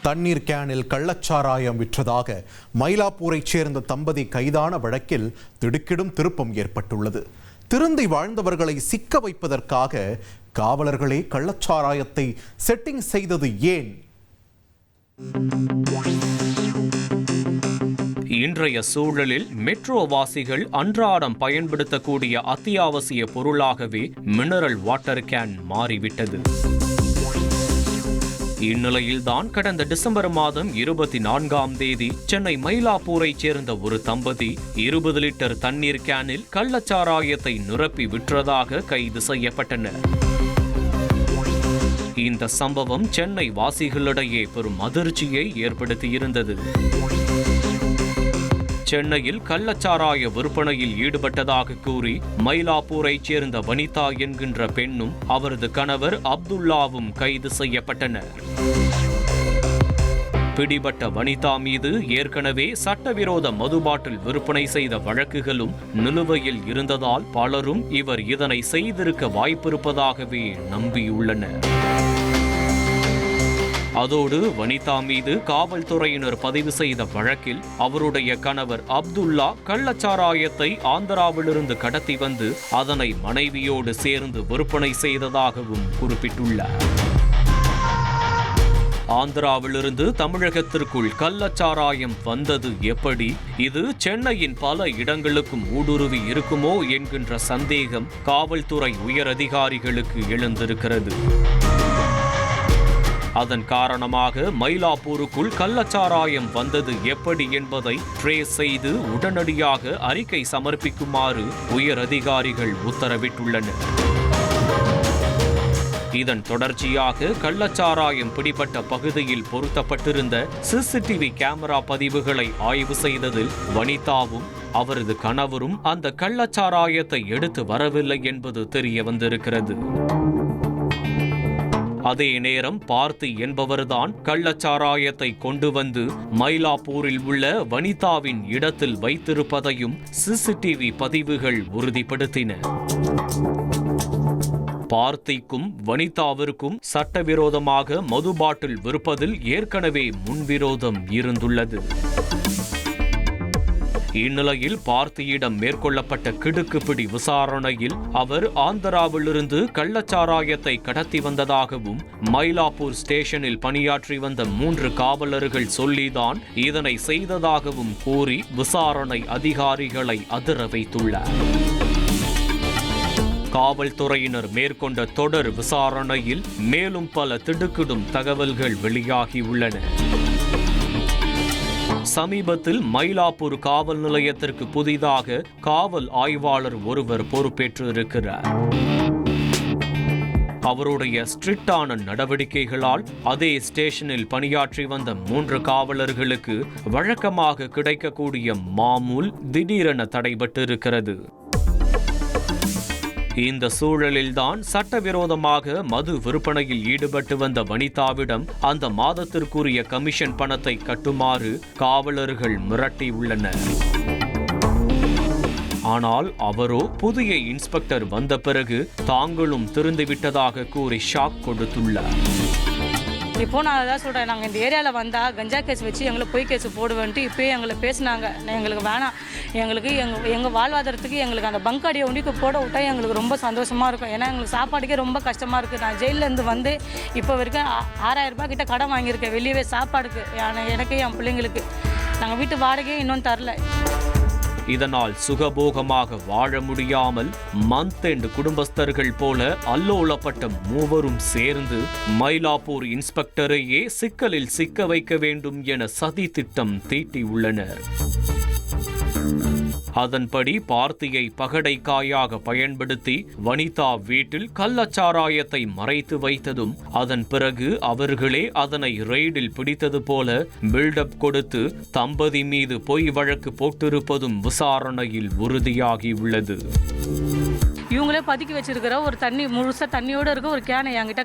தண்ணீர் கேனில் கள்ளச்சாராயம் விற்றதாக மயிலாப்பூரைச் சேர்ந்த தம்பதி கைதான வழக்கில் திடுக்கிடும் திருப்பம் ஏற்பட்டுள்ளது. திருந்தி வாழ்ந்தவர்களை சிக்க வைப்பதற்காக காவலர்களே கள்ளச்சாராயத்தை செட்டிங் செய்தது ஏன்? இன்றைய சூழலில் மெட்ரோ வாசிகள் அன்றாடம் பயன்படுத்தக்கூடிய அத்தியாவசிய பொருளாகவே மினரல் வாட்டர் கேன் மாறிவிட்டது. இந்நிலையில்தான் கடந்த டிசம்பர் மாதம் 24ஆம் தேதி சென்னை மயிலாப்பூரைச் சேர்ந்த ஒரு தம்பதி 20 லிட்டர் தண்ணீர் கேனில் கள்ளச்சாராயத்தை நிரப்பி விற்றதாக கைது செய்யப்பட்டனர். இந்த சம்பவம் சென்னை வாசிகளிடையே பெரும் அதிர்ச்சியை ஏற்படுத்தியிருந்தது. சென்னையில் கள்ளச்சாராய விற்பனையில் ஈடுபட்டதாக கூறி மயிலாப்பூரைச் சேர்ந்த வனிதா என்கின்ற பெண்ணும் அவரது கணவர் அப்துல்லாவும் கைது செய்யப்பட்டனர். பிடிபட்ட வனிதா மீது ஏற்கனவே சட்டவிரோத மது பாட்டில் விற்பனை செய்த வழக்குகளும் நிலுவையில் இருந்ததால் பலரும் இவர் இதனை செய்திருக்க வாய்ப்பிருப்பதாகவே நம்பியுள்ளனர். அதோடு வனிதா மீது காவல்துறையினர் பதிவு செய்த வழக்கில் அவருடைய கணவர் அப்துல்லா கள்ளச்சாராயத்தை ஆந்திராவிலிருந்து கடத்தி வந்து அதனை மனைவியோடு சேர்ந்து விற்பனை செய்ததாகவும் குறிப்பிட்டுள்ளார். ஆந்திராவிலிருந்து தமிழகத்திற்குள் கள்ளச்சாராயம் வந்தது எப்படி? இது சென்னையின் பல இடங்களுக்கும் ஊடுருவி இருக்குமோ என்கின்ற சந்தேகம் காவல்துறை உயரதிகாரிகளுக்கு எழுந்திருக்கிறது. அதன் காரணமாக மயிலாப்பூருக்குள் கள்ளச்சாராயம் வந்தது எப்படி என்பதை ட்ரேஸ் செய்து உடனடியாக அறிக்கை சமர்ப்பிக்குமாறு உயர் அதிகாரிகள் உத்தரவிட்டுள்ளனர். இதன் தொடர்ச்சியாக கள்ளச்சாராயம் பிடிபட்ட பகுதியில் பொருத்தப்பட்டிருந்த சிசிடிவி கேமரா பதிவுகளை ஆய்வு செய்ததில் வனிதாவும் அவரது கணவரும் அந்த கள்ளச்சாராயத்தை எடுத்து வரவில்லை என்பது தெரிய வந்திருக்கிறது. அதே நேரம் பார்த்தி என்பவர்தான் கள்ளச்சாராயத்தை கொண்டு வந்து மயிலாப்பூரில் உள்ள வனிதாவின் இடத்தில் வைத்திருப்பதையும் சிசிடிவி பதிவுகள் உறுதிப்படுத்தின. பார்த்திக்கும் வனிதாவிற்கும் சட்டவிரோதமாக மது பாட்டில் விற்பதில் ஏற்கனவே முன்விரோதம் இருந்துள்ளது. இந்நிலையில் பார்த்தியிடம் மேற்கொள்ளப்பட்ட கிடுக்குப்பிடி விசாரணையில் அவர் ஆந்திராவிலிருந்து கள்ளச்சாராயத்தை கடத்தி வந்ததாகவும் மயிலாப்பூர் ஸ்டேஷனில் பணியாற்றி வந்த 3 காவலர்கள் சொல்லிதான் இதனை செய்ததாகவும் கூறி விசாரணை அதிகாரிகளை அதிர வைத்துள்ளார். காவல்துறையினர் மேற்கொண்ட தொடர் விசாரணையில் மேலும் பல திடுக்கிடும் தகவல்கள் வெளியாகியுள்ளன. சமீபத்தில் மயிலாப்பூர் காவல் நிலையத்திற்கு புதிதாக காவல் ஆய்வாளர் ஒருவர் பொறுப்பேற்று இருக்கிறார். அவருடைய ஸ்ட்ரிக்டான நடவடிக்கைகளால் அதே ஸ்டேஷனில் பணியாற்றி வந்த 3 காவலர்களுக்கு வழக்கமாக கிடைக்கக்கூடிய மாமூல் திடீரென தடைபட்டிருக்கிறது. இந்த சூழலில்தான் சட்டவிரோதமாக மது விற்பனையில் ஈடுபட்டு வந்த வனிதாவிடம் அந்த மாதத்திற்குரிய கமிஷன் பணத்தை கட்டுமாறு காவலர்கள் மிரட்டியுள்ளனர். ஆனால் அவரோ புதிய இன்ஸ்பெக்டர் வந்த பிறகு தாங்களும் திருந்திவிட்டதாக கூறி ஷாக் கொடுத்துள்ளார். இப்போ நான் அதான் சொல்கிறேன், நாங்கள் இந்த ஏரியாவில் வந்தால் கஞ்சா கேஸ் வச்சு எங்களை பொய் கேஸ் போடுவேன்ட்டு இப்போயே எங்களை பேசினாங்க. எங்களுக்கு வேணாம், எங்களுக்கு எங்கள் வாழ்வாதாரத்துக்கு எங்களுக்கு அந்த பங்க் அடியை ஒண்டிக்கு போட விட்டா எங்களுக்கு ரொம்ப சந்தோஷமாக இருக்கும். ஏன்னா எங்களுக்கு சாப்பாடுக்கே ரொம்ப கஷ்டமாக இருக்குது. நான் ஜெயிலேருந்து வந்து இப்போ வரைக்கும் 6000 ரூபாய் கிட்ட கடன் வாங்கியிருக்கேன் வெளியவே சாப்பாடுக்கு, எனக்கு என் பிள்ளைங்களுக்கு. நாங்கள் வீட்டு வாடகையே இன்னும் தரல. இதனால் சுகபோகமாக வாழ முடியாமல் மந்த் எண்ட் குடும்பஸ்தர்கள் போல அல்லோலப்பட்ட மூவரும் சேர்ந்து மயிலாப்பூர் இன்ஸ்பெக்டரையே சிக்கலில் சிக்க வைக்க வேண்டும் என சதி திட்டம் தீட்டியுள்ளனர். அதன்படி பார்த்தியை பகடைக்காயாக பயன்படுத்தி வனிதா வீட்டில் கள்ளச்சாராயத்தை மறைத்து வைத்ததும் அதன் பிறகு அவர்களே அதனை ரெய்டில் பிடித்தது போல பில்டப் கொடுத்து தம்பதி மீது பொய் வழக்கு போட்டிருப்பதும் விசாரணையில் உறுதியாகியுள்ளது. இவங்களே பதுக்கி வச்சிருக்கிற ஒரு தண்ணி முழுசாக தண்ணியோடு இருக்க ஒரு கேனை என்கிட்ட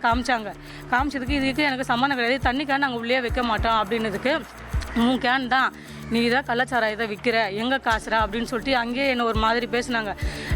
காமிச்சதுக்கு இதுக்கு எனக்கு சம்மந்தம் கிடையாது, தண்ணி கேன் நாங்கள் உள்ளே வைக்க மாட்டோம் அப்படின்னதுக்கு 3 கேன் தான், நீ தான் கள்ளச்சாராயத்தை விற்கிற, எங்கே காசுரா அப்படின்னு சொல்லிட்டு அங்கேயே என்ன ஒரு மாதிரி பேசினாங்க.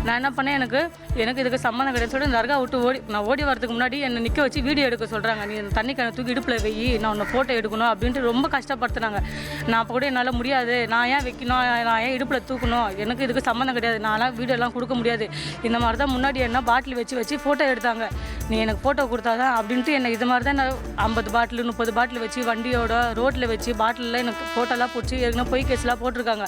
நான் என்ன பண்ணேன், எனக்கு எனக்கு இதுக்கு சம்மந்தம் கிடையாது சொல்லிட்டு தர்கா விட்டு நான் ஓடி வரதுக்கு முன்னாடி என்னை நிற்க வச்சு வீடியோ எடுக்க சொல்கிறாங்க. நீ அந்த தண்ணி கிணறு தூக்கி இடுப்பில் வெயி, நான் உன்னை ஃபோட்டோ எடுக்கணும் அப்படின்ட்டு ரொம்ப கஷ்டப்படுத்துனாங்க. நான் அப்போ கூட என்னால் முடியாது, நான் ஏன் வைக்கணும், நான் ஏன் இடுப்பில் தூக்கணும், எனக்கு இதுக்கு சம்மந்தம் கிடையாது, நான்லாம் வீடியோலாம் கொடுக்க முடியாது. இந்த மாதிரி தான் முன்னாடி என்ன பாட்டில் வச்சு ஃபோட்டோ எடுத்தாங்க. நீ எனக்கு ஃபோட்டோ கொடுத்தாதான் அப்படின்ட்டு என்னை இது மாதிரி தான் நான் 50 பாட்டில் 30 பாட்டில் வச்சு வண்டியோட ரோட்டில் வச்சு பாட்டிலில் எனக்கு ஃபோட்டோலாம் பிடிச்சி ஏற்கனவே பொய் கேஸ்லாம் போட்டிருக்காங்க.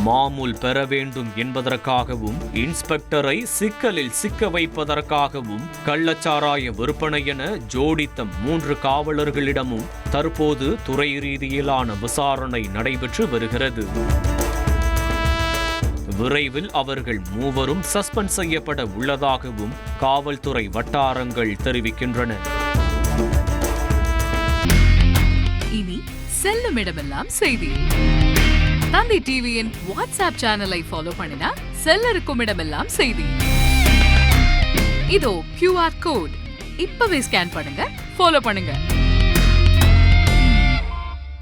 மாமூல் பெற வேண்டும் என்பதற்காகவும் இன்ஸ்பெக்டரை சிக்கலில் சிக்க வைப்பதற்காகவும் கள்ளச்சாராய விற்பனை என ஜோடித்த 3 காவலர்களிடமும் தற்போது துறை ரீதியிலான விசாரணை நடைபெற்று வருகிறது. விரைவில் அவர்கள் மூவரும் சஸ்பெண்ட் செய்யப்பட உள்ளதாகவும் காவல்துறை வட்டாரங்கள் தெரிவிக்கின்றன. இனி செல்லும் இடமெல்லாம் செய்தி. தந்தி டிவியின் வாட்ஸ்அப் சேனலை ஃபாலோ பண்ணினா செல்லருக்கும் இடமெல்லாம் செய்தி. இதோ QR கோட் இப்பவே ஸ்கேன் பண்ணுங்க, ஃபாலோ பண்ணுங்க.